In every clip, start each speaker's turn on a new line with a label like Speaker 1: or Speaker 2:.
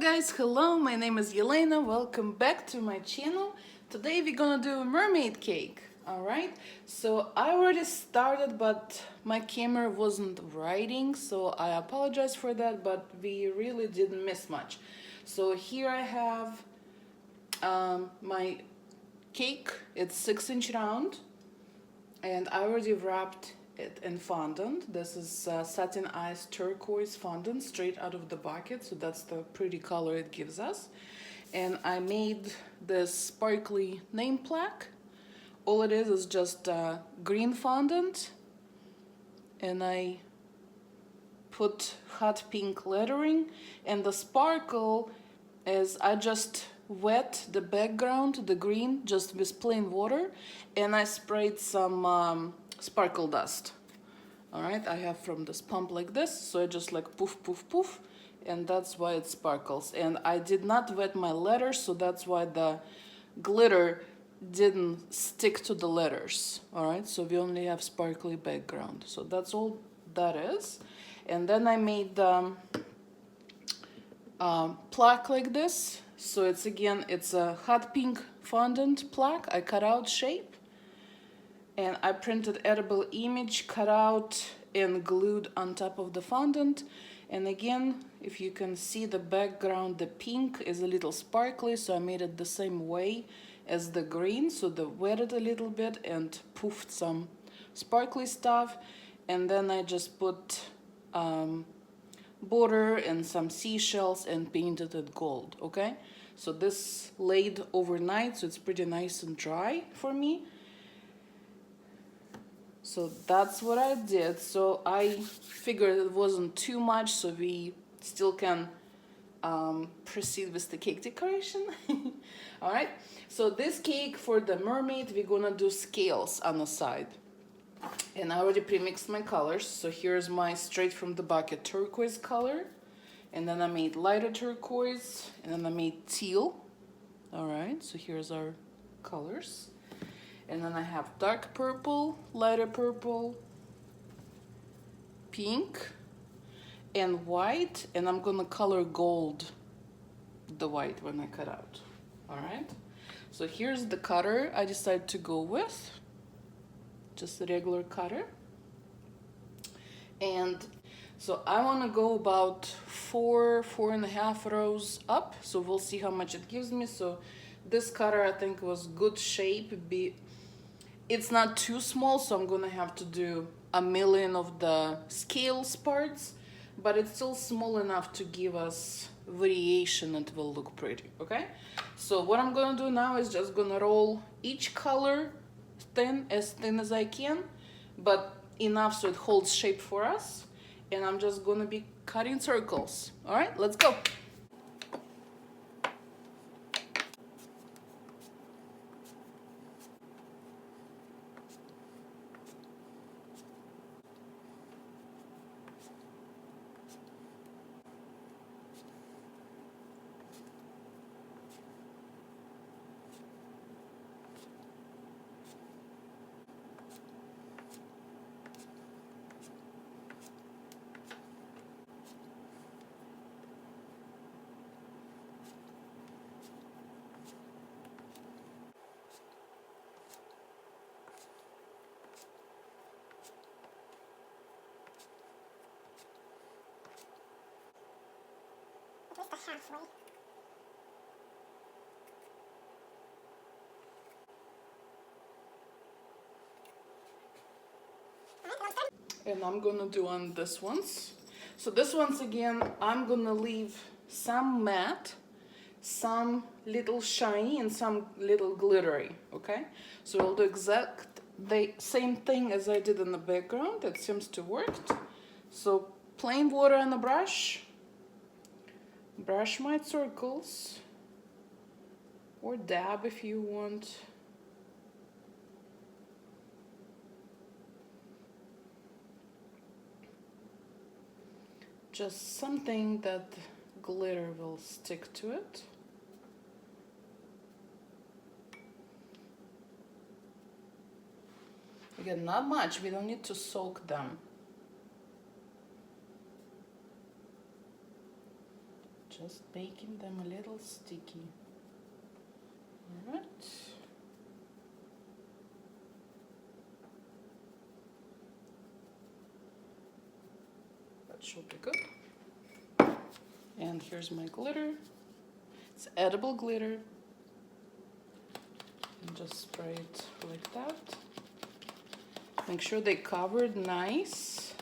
Speaker 1: guys, hello, my name is Yelena, welcome back to my channel. Today we're gonna do a mermaid cake, alright? So I already started, but my camera wasn't writing, so I apologize for that, but we really didn't miss much. So here I have my cake. It's 6-inch round, and I already wrapped it in fondant. This is satin ice turquoise fondant straight out of the bucket, so that's the pretty color it gives us. And I made this sparkly name plaque. All it is just green fondant, and I put hot pink lettering, and the sparkle is I just wet the background, the green, just with plain water, and I sprayed some sparkle dust. All right, I have from this pump like this, so I just like poof, poof, poof, and that's why it sparkles. And I did not wet my letters, so that's why the glitter didn't stick to the letters. All right, so we only have sparkly background. So that's all that is. And then I made the plaque like this. So it's a hot pink fondant plaque. I cut out shape, and I printed edible image, cut out and glued on top of the fondant. And again, if you can see the background, the pink is a little sparkly, so I made it the same way as the green. So they wetted a little bit and poofed some sparkly stuff. And then I just put border and some seashells and painted it gold, okay? So this laid overnight, so it's pretty nice and dry for me. So that's what I did. So I figured it wasn't too much, so we still can proceed with the cake decoration. All right, so this cake for the mermaid, we're gonna do scales on the side. And I already pre-mixed my colors. So here's my straight from the bucket turquoise color. And then I made lighter turquoise, and then I made teal. All right, so here's our colors. And then I have dark purple, lighter purple, pink, and white. And I'm gonna color gold the white when I cut out. All right, so here's the cutter I decided to go with. Just a regular cutter. And so I want to go about 4.5 rows up, so we'll see how much it gives me. So this cutter I think was good shape. It's not too small, so I'm gonna have to do a million of the scales parts, but it's still small enough to give us variation and it will look pretty, okay? So what I'm gonna do now is just gonna roll each color thin as I can, but enough so it holds shape for us. And I'm just gonna be cutting circles. All right, let's go.
Speaker 2: Halfway.
Speaker 1: And I'm gonna do on this ones. So this ones again, I'm gonna leave some matte, some little shiny, and some little glittery, okay? So we'll do exact the same thing as I did in the background. It seems to work. So plain water on the brush. Brush my circles, or dab if you want. Just something that glitter will stick to it. Again, not much, we don't need to soak them. just making them a little sticky. All right. That should be good. And here's my glitter. It's edible glitter. And just spray it like that. Make sure they covered nice.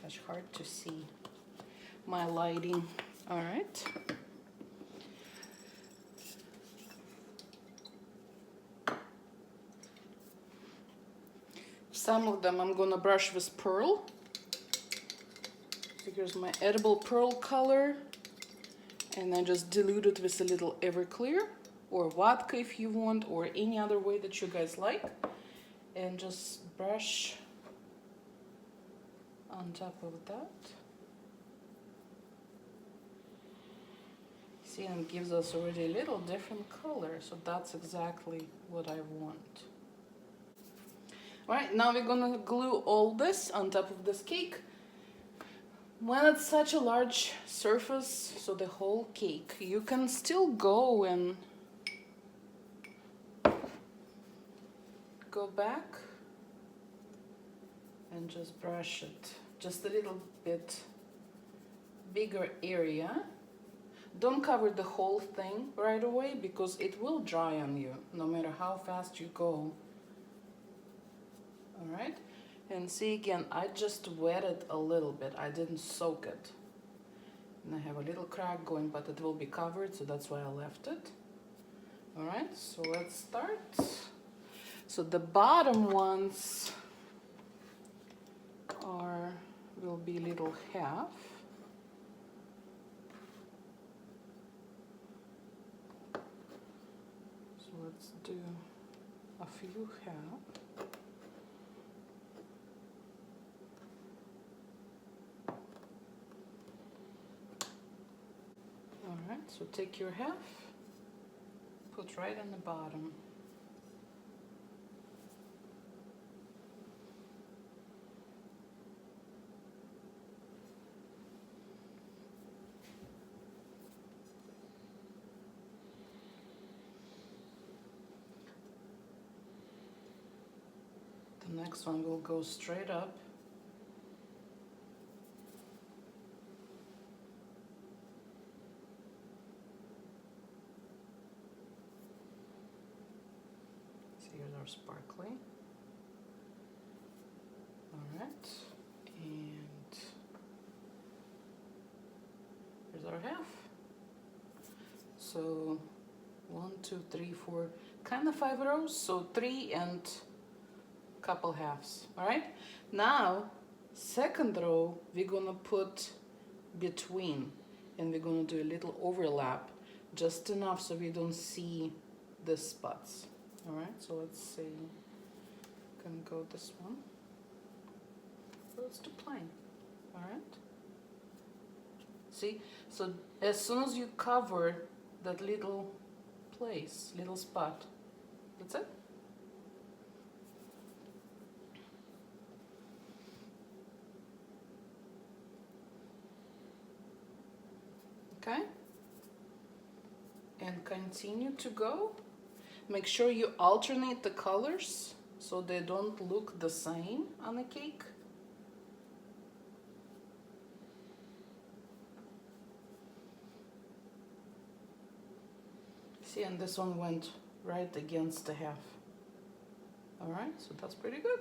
Speaker 1: Gosh, hard to see my lighting. All right. Some of them I'm gonna brush with pearl. So here's my edible pearl color, and I just dilute it with a little Everclear or vodka if you want, or any other way that you guys like, and just brush on top of that. See, and it gives us already a little different color, so that's exactly what I want. Alright, now we're gonna glue all this on top of this cake. When it's such a large surface, so the whole cake, you can still go and go back and just brush it. Just a little bit bigger area. Don't cover the whole thing right away because it will dry on you no matter how fast you go. Alright, and see again, I just wet it a little bit, I didn't soak it. And I have a little crack going, but it will be covered, so that's why I left it. Alright, so let's start. So the bottom ones will be little half. So let's do a few half. Alright, so take your half, put right on the bottom. The next one will go straight up. Here's our sparkly. Alright, and here's our half. So 1, 2, 3, 4, kind of 5 rows, so 3 and couple halves. Alright, now second row we're gonna put between, and we're gonna do a little overlap, just enough so we don't see the spots. Alright, so let's see. Can go this one. So let's do plain. Alright. See? So as soon as you cover that little place, little spot, that's it. Okay? And continue to go. Make sure you alternate the colors so they don't look the same on the cake. See, and this one went right against the half. Alright, so that's pretty good.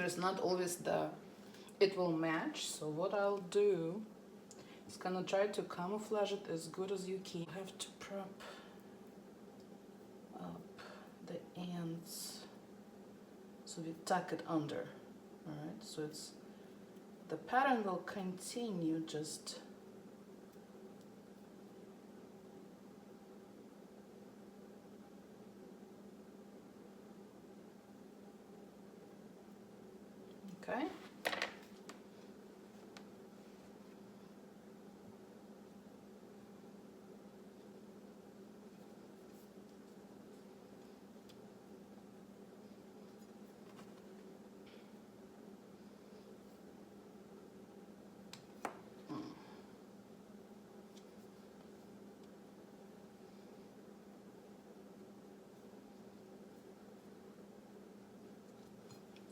Speaker 1: there's not always it will match. So what I'll do is gonna try to camouflage it as good as you can. You have to prop up the ends so we tuck it under. All right, so the pattern will continue, just okay.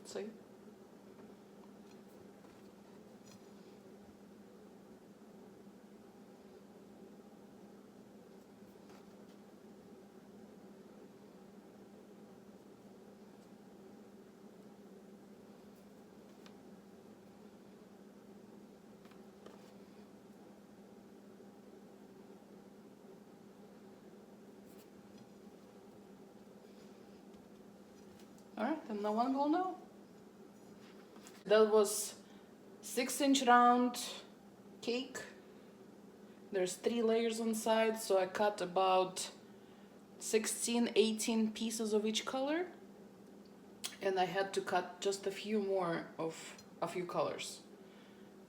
Speaker 1: See? All right, and no one will know. That was 6-inch round cake. There's 3 layers inside, so I cut about 16, 18 pieces of each color. And I had to cut just a few more of a few colors.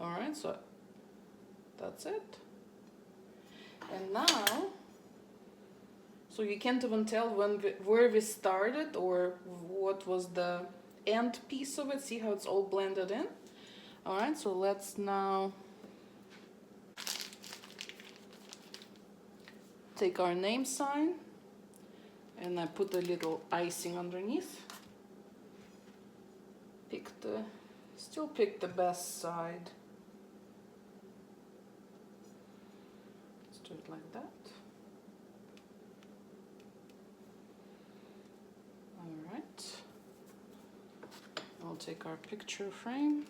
Speaker 1: All right, so that's it. And now, so you can't even tell where we started or what was the end piece of it. See how it's all blended in? All right, so let's now take our name sign and I put a little icing underneath. Still pick the best side. Let's do it like that. All right. I'll take our picture frame.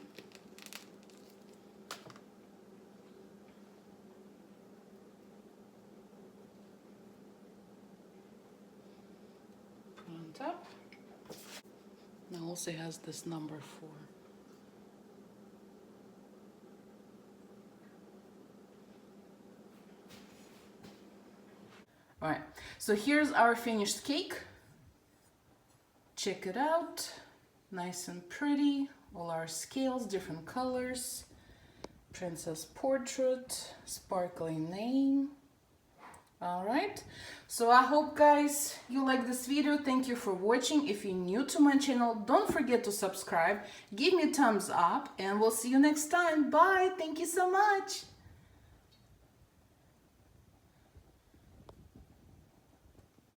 Speaker 1: Put on top. Now also has this number 4. All right, so here's our finished cake. Check it out, nice and pretty. All our scales, different colors. Princess portrait, sparkling name. All right, so I hope guys you like this video. Thank you for watching. If you're new to my channel, don't forget to subscribe, give me a thumbs up, and we'll see you next time. Bye, thank you so much.